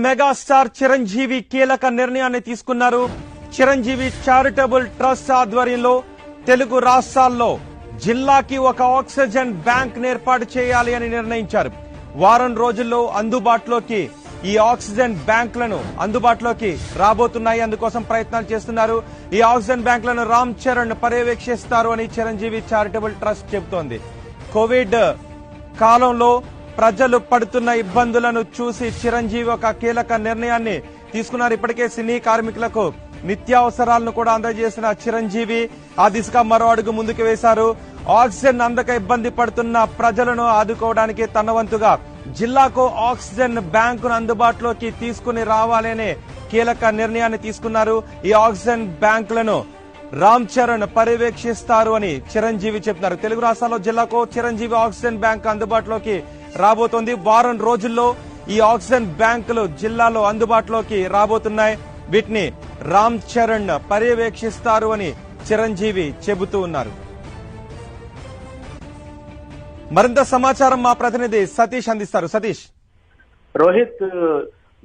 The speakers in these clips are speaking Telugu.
మెగాస్టార్ చిరంజీవి కీలక నిర్ణయాన్ని తీసుకున్నారు. చిరంజీవి చారిటబుల్ ట్రస్ట్ ఆధ్వర్యంలో తెలుగు రాష్ట్రాల్లో జిల్లాకి ఒక ఆక్సిజన్ బ్యాంక్ ఏర్పాటు చేయాలి అని నిర్ణయించారు. వారం రోజుల్లో అందుబాటులోకి ఈ ఆక్సిజన్ బ్యాంకులను అందుబాటులోకి రాబోతున్నాయి. అందుకోసం ప్రయత్నాలు చేస్తున్నారు. ఈ ఆక్సిజన్ బ్యాంకులను రామ్ చరణ్ పర్యవేక్షిస్తారు అని చిరంజీవి చారిటబుల్ ట్రస్ట్ చెబుతోంది. కోవిడ్ కాలంలో ప్రజలు పడుతున్న ఇబ్బందులను చూసి చిరంజీవి ఒక కీలక నిర్ణయాన్ని తీసుకున్నారు. ఇప్పటికే సినీ కార్మికులకు నిత్యావసరాలను కూడా అందజేసిన చిరంజీవి ఆ దిశగా మరో అడుగు ముందుకు వేశారు. ఆక్సిజన్ అందక ఇబ్బంది పడుతున్న ప్రజలను ఆదుకోవడానికి తన వంతుగా జిల్లాకు ఆక్సిజన్ బ్యాంకును అందుబాటులోకి తీసుకుని రావాలనే కీలక నిర్ణయాన్ని తీసుకున్నారు. ఈ ఆక్సిజన్ బ్యాంకులను రామ్ చరణ్ పర్యవేక్షిస్తారు అని చిరంజీవి చెప్తున్నారు. తెలుగు రాష్ట్రాల్లో జిల్లాకు చిరంజీవి ఆక్సిజన్ బ్యాంక్ అందుబాటులోకి రాబోతోంది. వారం రోజుల్లో ఈ ఆక్సిజన్ బ్యాంకులు జిల్లాలో అందుబాటులోకి రాబోతున్నాయి. వీటిని రామ్ చరణ్ పర్యవేక్షిస్తారు అని చిరంజీవి చెబుతూ ఉన్నారు. మరింత సమాచారం మా ప్రతినిధి సతీష్ అందిస్తారు. సతీష్. రోహిత్,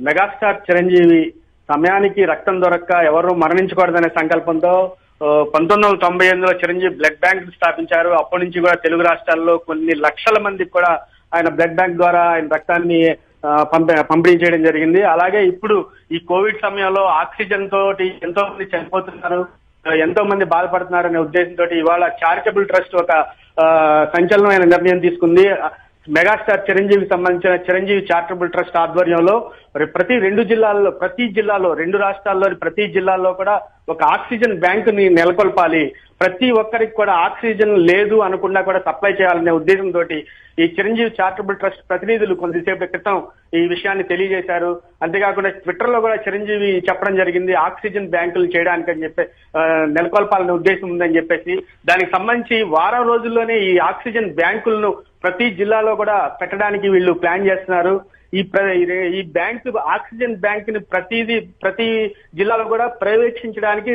మెగాస్టార్ చిరంజీవి సమయానికి రక్తం దొరక్క ఎవరు మరణించకూడదనే సంకల్పంతో 1998లో చిరంజీవి బ్లడ్ బ్యాంక్ స్థాపించారు. అప్పటి నుంచి కూడా తెలుగు రాష్ట్రాల్లో కొన్ని లక్షల మందికి కూడా ఆయన బ్లడ్ బ్యాంక్ ద్వారా ఆయన రక్తాన్ని పంపిణీ చేయడం జరిగింది. అలాగే ఇప్పుడు ఈ కోవిడ్ సమయంలో ఆక్సిజన్ తోటి ఎంతో మంది చనిపోతున్నారు, ఎంతో మంది బాధపడుతున్నారు అనే ఉద్దేశంతో ఇవాళ చారిటబుల్ ట్రస్ట్ ఒక సంచలనమైన నిర్ణయం తీసుకుంది. మెగాస్టార్ చిరంజీవికి సంబంధించిన చిరంజీవి చారిటబుల్ ట్రస్ట్ ఆధ్వర్యంలో ప్రతి జిల్లాల్లో రెండు రాష్ట్రాల్లోని ప్రతి జిల్లాల్లో కూడా ఒక ఆక్సిజన్ బ్యాంకు ని నెలకొల్పాలి. ప్రతి ఒక్కరికి కూడా ఆక్సిజన్ లేదు అనకుండా కూడా సప్లై చేయాలనే ఉద్దేశంతో ఈ చిరంజీవి చారిటబుల్ ట్రస్ట్ ప్రతినిధులు కొద్దిసేపటి క్రితం ఈ విషయాన్ని తెలియజేశారు. అంతేకాకుండా ట్విట్టర్ లో కూడా చిరంజీవి చెప్పడం జరిగింది, ఆక్సిజన్ బ్యాంకులు చేయడానికి అని చెప్పి నెలకొల్పాలనే ఉద్దేశం ఉందని చెప్పేసి. దానికి సంబంధించి వారం రోజుల్లోనే ఈ ఆక్సిజన్ బ్యాంకులను ప్రతి జిల్లాలో కూడా పెట్టడానికి వీళ్ళు ప్లాన్ చేస్తున్నారు. ఈ బ్యాంకు ఆక్సిజన్ బ్యాంక్ ని ప్రతి జిల్లాలో కూడా పర్యవేక్షించడానికి